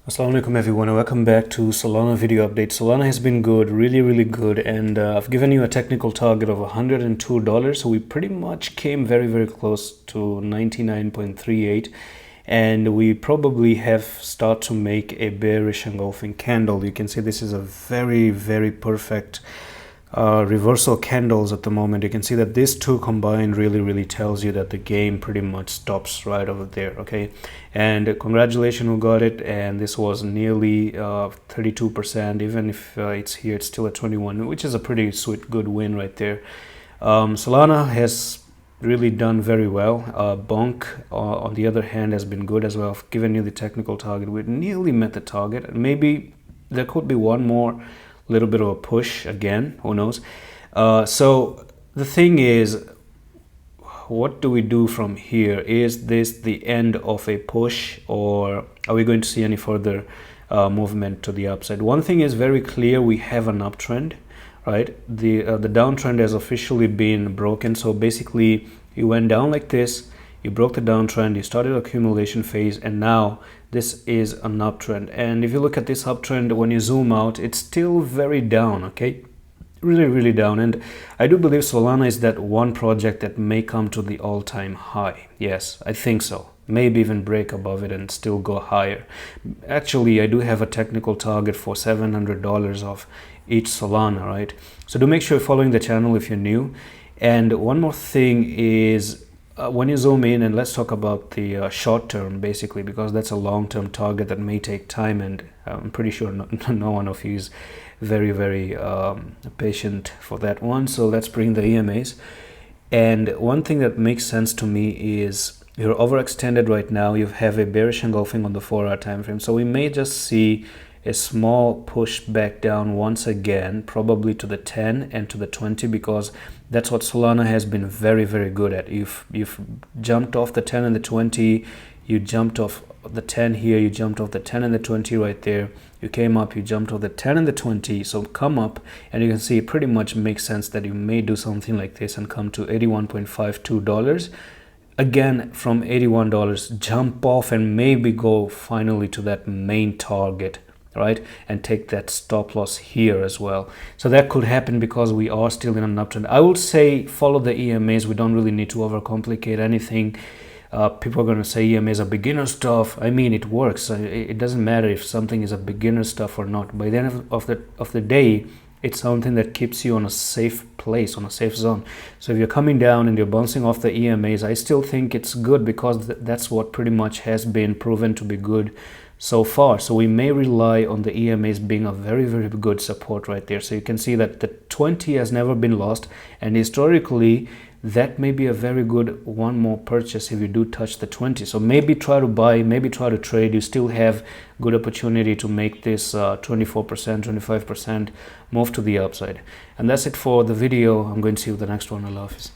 Assalamu alaikum everyone, and welcome back to Solana video update. Solana has been good, really good, and I've given you a technical target of $102, so we pretty much came very close to 99.38, and we probably have started to make a bearish engulfing candle. You can see this is a very perfect reversal candles at the moment. You can see that these two combined really tells you that the game pretty much stops right over there. Okay, and congratulations, who got it. And this was nearly 32%. Even if it's here, it's still at 21, which is a pretty sweet good win right there. Solana has really done very well. Bonk on the other hand has been good as well. I've given you the technical target. We nearly met the target, and maybe there could be one more little bit of a push again, who knows. So the thing is, what do we do from here? Is this the end of a push, or are we going to see any further movement to the upside? One thing is very clear: we have an uptrend, right? The downtrend has officially been broken. So basically you went down like this, you broke the downtrend, you started accumulation phase, and now this is an uptrend. And if you look at this uptrend, when you zoom out, it's still very down. Okay, really down. And I do believe Solana is that one project that may come to the all-time high. Yes, I think so. Maybe even break above it and still go higher. Actually, I do have a technical target for $700 of each Solana, right? So do make sure you're following the channel if you're new. And one more thing is, when you zoom in, and let's talk about the short term basically, because that's a long-term target that may take time, and I'm pretty sure no one of you is very patient for that one. So let's bring the EMAs. And one thing that makes sense to me is you're overextended right now. You have a bearish engulfing on the 4-hour time frame, so we may just see a small push back down once again, probably to the 10 and to the 20, because that's what Solana has been very good at. You've jumped off the 10 and the 20, you jumped off the 10 here, you jumped off the 10 and the 20 right there, you came up, you jumped off the 10 and the 20. So come up, and you can see it pretty much makes sense that you may do something like this and come to $81.52. Again, from $81, jump off and maybe go finally to that main target, right, and take that stop loss here as well. So that could happen because we are still in an uptrend. I would say follow the EMAs. We don't really need to overcomplicate anything. People are going to say EMAs are beginner stuff. I mean, it works. It doesn't matter if something is a beginner stuff or not. By the end of the day, it's something that keeps you on a safe place, on a safe zone. So if you're coming down and you're bouncing off the EMAs, I still think it's good, because that's what pretty much has been proven to be good so far. So we may rely on the EMAs being a very good support right there. So you can see that the 20 has never been lost, and historically that may be a very good one more purchase if you do touch the 20. So maybe try to buy, maybe try to trade. You still have good opportunity to make this 24%, 25% move to the upside. And that's it for the video. I'm going to see you with the next one. Allah Hafiz.